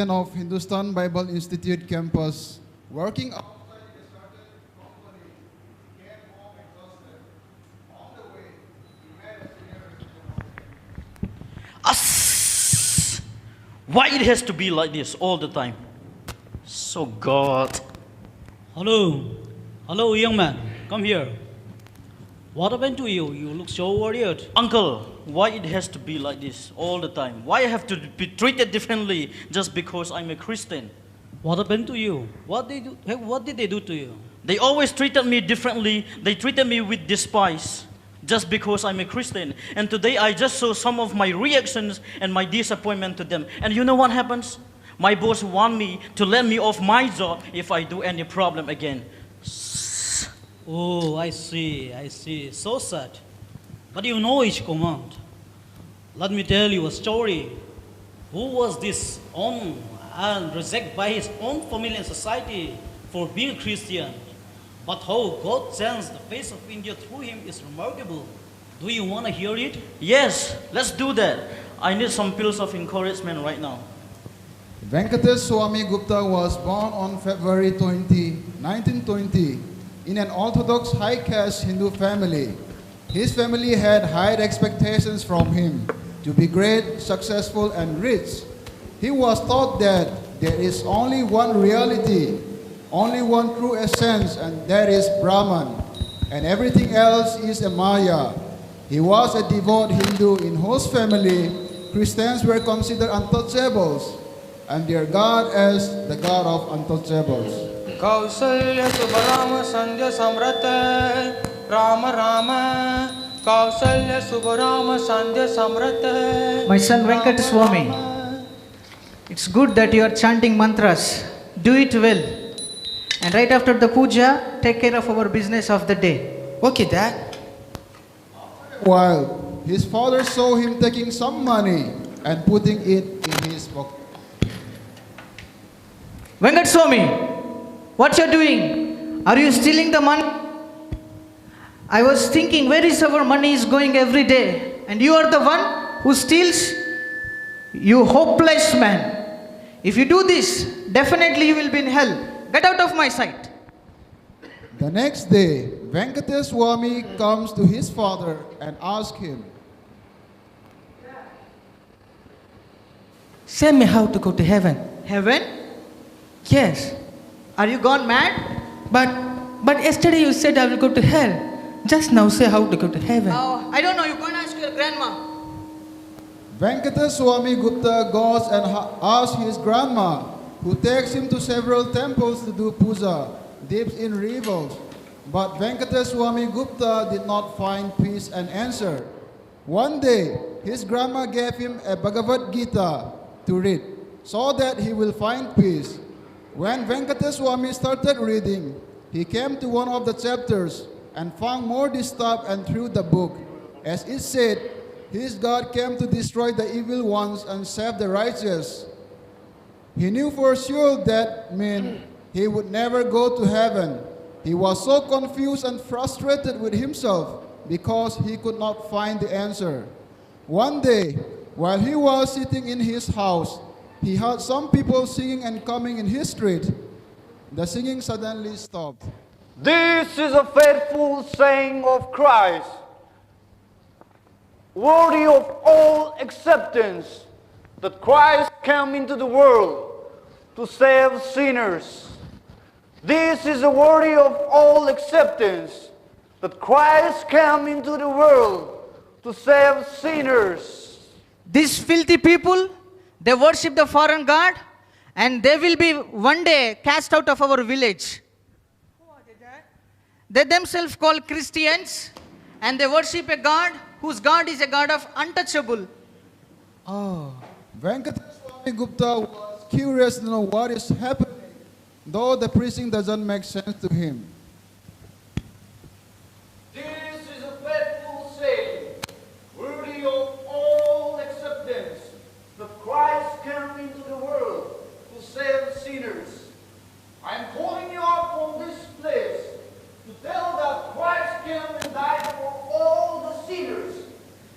of Hindustan Bible Institute campus, working outside a certain company, came home exhausted. On the way, he met a senior. Us! Why it has to be like this all the time? So God. Hello. Hello, young man. Come here. What happened to you? You look so worried. Uncle, why it has to be like this all the time? Why I have to be treated differently just because I'm a Christian? What happened to you? What did they do to you? They always treated me differently. They treated me with despise just because I'm a Christian. And today I just saw some of my reactions and my disappointment to them. And you know what happens? My boss want me to let me off my job if I do any problem again. Oh, I see. So sad. But you know each command. Let me tell you a story. Who was this owned and rejected by his own family and society for being Christian? But how God changed the face of India through him is remarkable. Do you want to hear it? Yes, let's do that. I need some pills of encouragement right now. Venkateswamy Gupta was born on February 20, 1920, in an orthodox high-caste Hindu family. His family had high expectations from him to be great, successful, and rich. He was taught that there is only one reality, only one true essence, and that is Brahman, and everything else is a Maya. He was a devout Hindu in whose family Christians were considered untouchables, and their God as the God of untouchables. Kausalya सुभराम Sandhya Samrut Ram Ram Kausalya सुभराम Sandhya Samrut. My son Venkateswamy, it's good that you are chanting mantras. Do it well. And right after the puja, take care of our business of the day. Okay, Dad. While his father saw him taking some money and putting it in his pocket. Venkateswamy, what you're doing? Are you stealing the money? I was thinking, where is our money is going every day? And you are the one who steals? You hopeless man. If you do this, definitely you will be in hell. Get out of my sight. The next day, Venkateswamy comes to his father and asks him, Send me how to go to heaven. Heaven? Yes. Are you gone mad? But yesterday you said I will go to hell. Just now say how to go to heaven. Oh, I don't know. You go and ask your grandma. Venkateswamy Gupta goes and asks his grandma, who takes him to several temples to do puja, dips in revels. But Venkateswamy Gupta did not find peace and answer. One day, his grandma gave him a Bhagavad Gita to read, so that he will find peace. When Venkateswamy started reading, he came to one of the chapters and found more disturbed and threw the book. As it said, his God came to destroy the evil ones and save the righteous. He knew for sure that meant he would never go to heaven. He was so confused and frustrated with himself because he could not find the answer. One day, while he was sitting in his house, he heard some people singing and coming in his street. The singing suddenly stopped. This is a faithful saying of Christ, worthy of all acceptance, that Christ came into the world to save sinners. This is a worthy of all acceptance, that Christ came into the world to save sinners. These filthy people, they worship the foreign god, and they will be one day cast out of our village. They themselves call Christians, and they worship a god whose God is a God of untouchable. Oh, Venkateswamy Gupta was curious to know what is happening, though the preaching doesn't make sense to him. This is a faithful saying, worthy of all acceptance, that Christ came into the world to save sinners. I am calling you up from this place to tell that Christ came and died for all the sinners.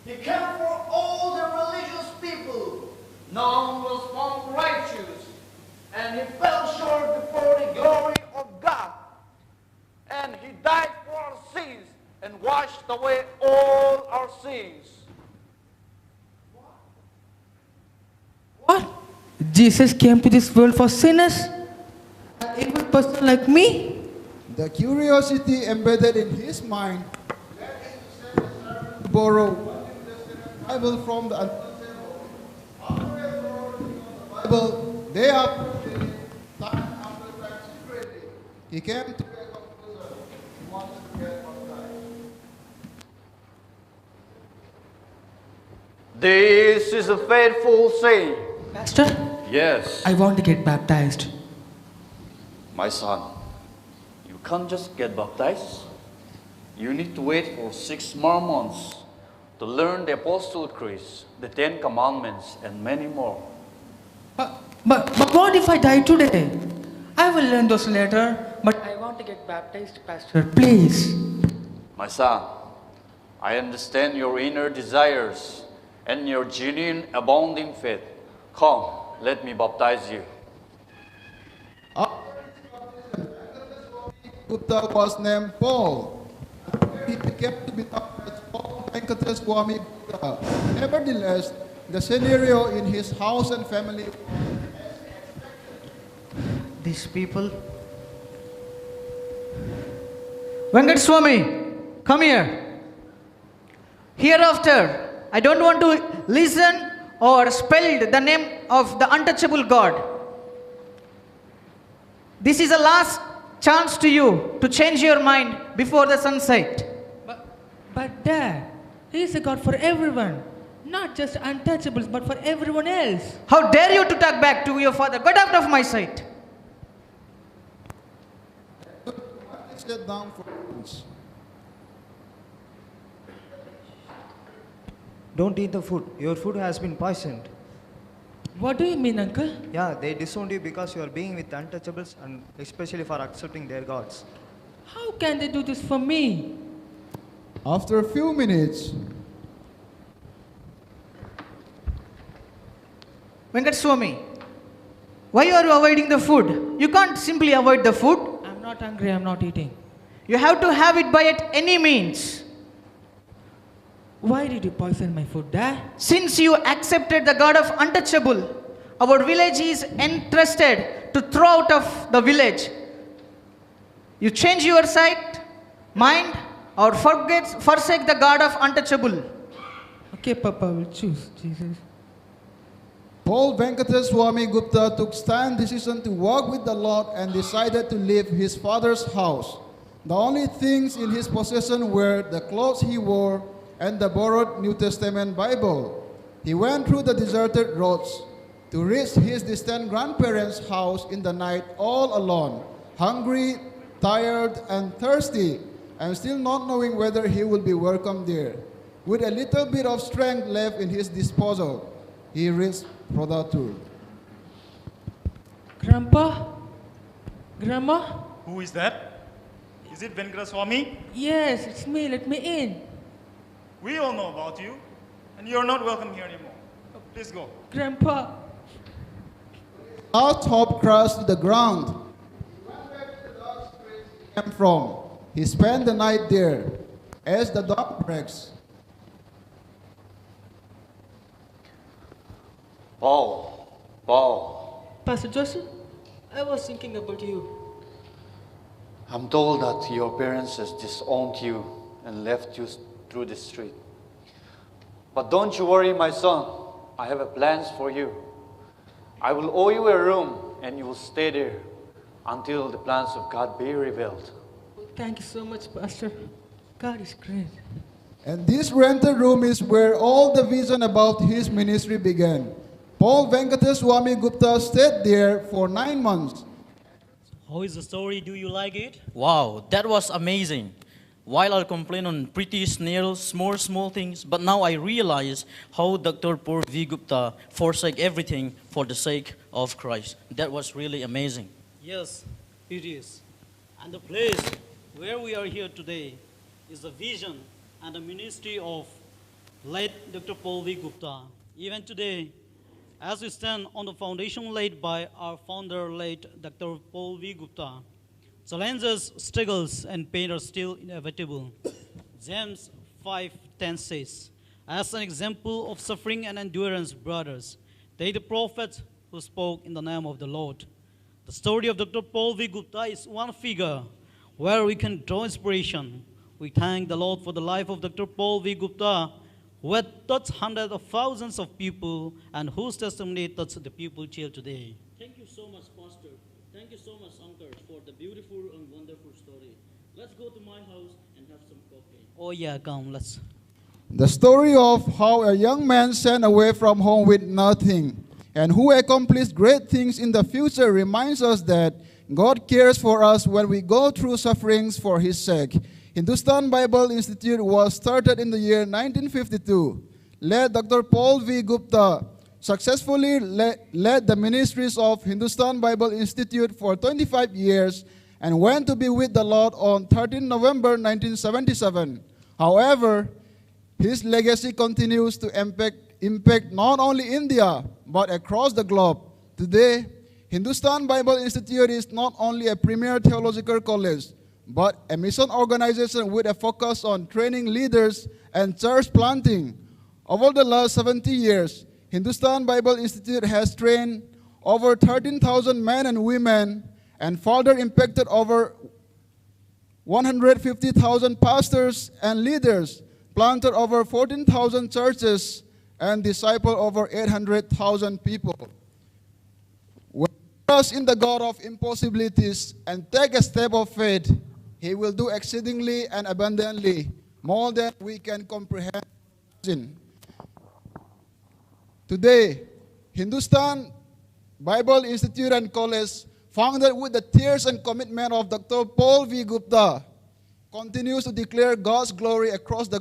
He came for all the religious people. None was found righteous, and he fell short before the glory of God. And he died for our sins and washed away all our sins. What? Jesus came to this world for sinners? An evil person like me? The curiosity embedded in his mind led him to send a servant to borrow one New Testament Bible from the untouchable. After reading the Bible, day after day, time after time secretly, he came to a conclusion. He wanted to get baptized. This is a faithful saying. Pastor, Yes, I want to get baptized. my son, you can't just get baptized. You need to wait for 6 more months to learn the Apostle Creed, the 10 Commandments, and many more. But what if I die today? I will learn those later, but I want to get baptized, Pastor. Please. My son, I understand your inner desires and your genuine, abounding faith. Come, let me baptize you. Gupta was named Paul. He became to be known as Paul Venkateswamy Gupta. Nevertheless, the scenario in his house and family. These people. Venkateswamy, come here. Hereafter, I don't want to listen or spell the name of the untouchable God. This is a last chance to you to change your mind before the sunset. But Dad, He is a God for everyone. Not just untouchables, but for everyone else. How dare you to talk back to your father? Get out of my sight. Sit down for once. Don't eat the food. Your food has been poisoned. What do you mean, Uncle? Yeah, they disowned you because you are being with untouchables and especially for accepting their gods. How can they do this for me? After a few minutes, Venkateswamy, why are you avoiding the food? You can't simply avoid the food. I'm not hungry, I'm not eating. You have to have it by at any means. Why did you poison my food, Dad? Since you accepted the God of untouchable, our village is entrusted to throw out of the village. You change your sight, mind, or forsake the God of untouchable. Okay, Papa, I will choose Jesus. Paul Venkateswamy Gupta took stand decision to walk with the Lord and decided to leave his father's house. The only things in his possession were the clothes he wore and the borrowed New Testament Bible. He went through the deserted roads to reach his distant grandparents' house in the night all alone, hungry, tired, and thirsty, and still not knowing whether he would be welcomed there. With a little bit of strength left in his disposal, he reached Prodatur. Grandpa? Grandma? Who is that? Is it Venkateswamy? Yes, it's me. Let me in. We all know about you, and you're not welcome here anymore. Please go. Grandpa. Last hope crashed to the ground. He went back to the dark street he came from. He spent the night there. As the dawn breaks, Paul, Pastor Joseph, I was thinking about you. I'm told that your parents has disowned you and left you through the street. But don't you worry, my son. I have a plans for you. I will owe you a room, and you will stay there until the plans of God be revealed. Thank you so much, Pastor. God is great. and this rented room is where all the vision about his ministry began. Paul Venkateswamy Gupta stayed there for 9 months. How is the story? Do you like it? Wow, that was amazing. While I complain on pretty small things, but now I realize how Dr. Paul V. Gupta forsake everything for the sake of Christ. That was really amazing. Yes, it is. And the place where we are here today is the vision and the ministry of late Dr. Paul V. Gupta. Even today, As we stand on the foundation laid by our founder, late Dr. Paul V. Gupta, challenges, struggles, and pain are still inevitable. James 5:10 says, as an example of suffering and endurance, brothers, take the prophet who spoke in the name of the Lord. The story of Dr. Paul V. Gupta is one figure where we can draw inspiration. We thank the Lord for the life of Dr. Paul V. Gupta, who had touched hundreds of thousands of people and whose testimony touched the people till today. Thank you so much, Pastor. Thank you so much, Uncle, for the beautiful and wonderful story. Let's go to my house and have some coffee. Oh yeah, come, let's. The story of how a young man sent away from home with nothing and who accomplished great things in the future reminds us that God cares for us when we go through sufferings for His sake. Hindustan Bible Institute was started in the year 1952. Led Dr. Paul V. Gupta successfully led the ministries of Hindustan Bible Institute for 25 years and went to be with the Lord on 13 November 1977. However, his legacy continues to impact not only India, but across the globe. Today, Hindustan Bible Institute is not only a premier theological college, but a mission organization with a focus on training leaders and church planting. Over the last 70 years, Hindustan Bible Institute has trained over 13,000 men and women and further impacted over 150,000 pastors and leaders, planted over 14,000 churches, and discipled over 800,000 people. When we trust in the God of impossibilities and take a step of faith, He will do exceedingly and abundantly, more than we can comprehend. Today, Hindustan Bible Institute and College, founded with the tears and commitment of Dr. Paul V. Gupta, continues to declare God's glory across the